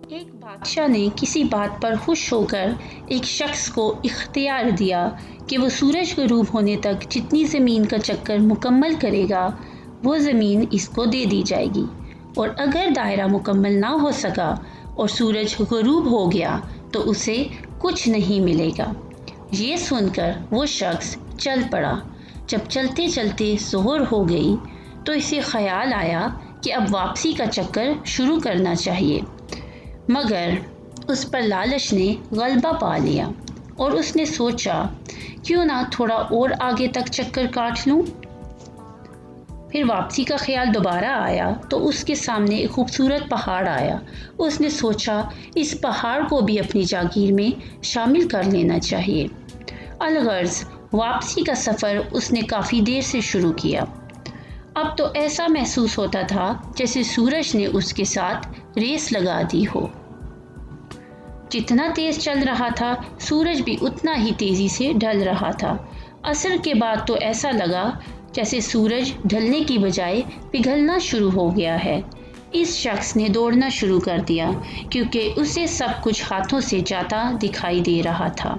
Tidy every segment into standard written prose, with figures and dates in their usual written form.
ایک بادشاہ نے کسی بات پر خوش ہو کر ایک شخص کو اختیار دیا کہ وہ سورج غروب ہونے تک جتنی زمین کا چکر مکمل کرے گا وہ زمین اس کو دے دی جائے گی، اور اگر دائرہ مکمل نہ ہو سکا اور سورج غروب ہو گیا تو اسے کچھ نہیں ملے گا۔ یہ سن کر وہ شخص چل پڑا۔ جب چلتے چلتے ظہر ہو گئی تو اسے خیال آیا کہ اب واپسی کا چکر شروع کرنا چاہیے، مگر اس پر لالچ نے غلبہ پا لیا اور اس نے سوچا کیوں نہ تھوڑا اور آگے تک چکر کاٹ لوں۔ پھر واپسی کا خیال دوبارہ آیا تو اس کے سامنے ایک خوبصورت پہاڑ آیا۔ اس نے سوچا اس پہاڑ کو بھی اپنی جاگیر میں شامل کر لینا چاہیے۔ الغرض واپسی کا سفر اس نے کافی دیر سے شروع کیا۔ اب تو ایسا محسوس ہوتا تھا جیسے سورج نے اس کے ساتھ ریس لگا دی ہو۔ جتنا تیز چل رہا تھا سورج بھی اتنا ہی تیزی سے ڈھل رہا تھا۔ عصر کے بعد تو ایسا لگا جیسے سورج ڈھلنے کی بجائے پگھلنا شروع ہو گیا ہے۔ اس شخص نے دوڑنا شروع کر دیا کیونکہ اسے سب کچھ ہاتھوں سے جاتا دکھائی دے رہا تھا۔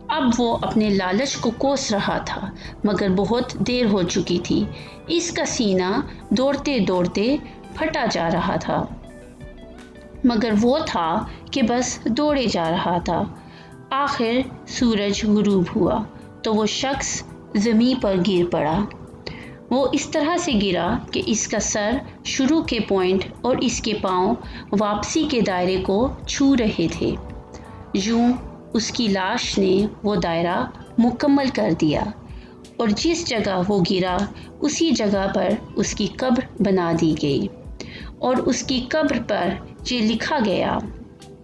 اب وہ اپنے لالچ کو کوس رہا تھا مگر بہت دیر ہو چکی تھی۔ اس کا سینہ دوڑتے دوڑتے پھٹا جا رہا تھا، مگر وہ تھا کہ بس دوڑے جا رہا تھا۔ آخر سورج غروب ہوا تو وہ شخص زمین پر گر پڑا۔ وہ اس طرح سے گرا کہ اس کا سر شروع کے پوائنٹ اور اس کے پاؤں واپسی کے دائرے کو چھو رہے تھے۔ یوں اس کی لاش نے وہ دائرہ مکمل کر دیا اور جس جگہ وہ گرا اسی جگہ پر اس کی قبر بنا دی گئی، اور اس کی قبر پر یہ لکھا گیا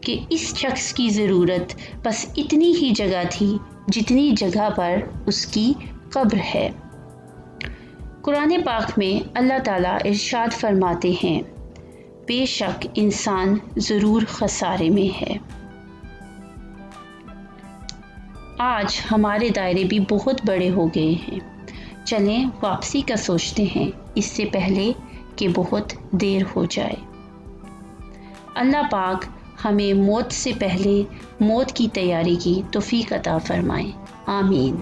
کہ اس شخص کی ضرورت بس اتنی ہی جگہ تھی جتنی جگہ پر اس کی قبر ہے۔ قرآن پاک میں اللہ تعالیٰ ارشاد فرماتے ہیں، بے شک انسان ضرور خسارے میں ہے۔ آج ہمارے دائرے بھی بہت بڑے ہو گئے ہیں، چلیں واپسی کا سوچتے ہیں اس سے پہلے کہ بہت دیر ہو جائے۔ اللہ پاک ہمیں موت سے پہلے موت کی تیاری کی توفیق عطا فرمائے، آمین۔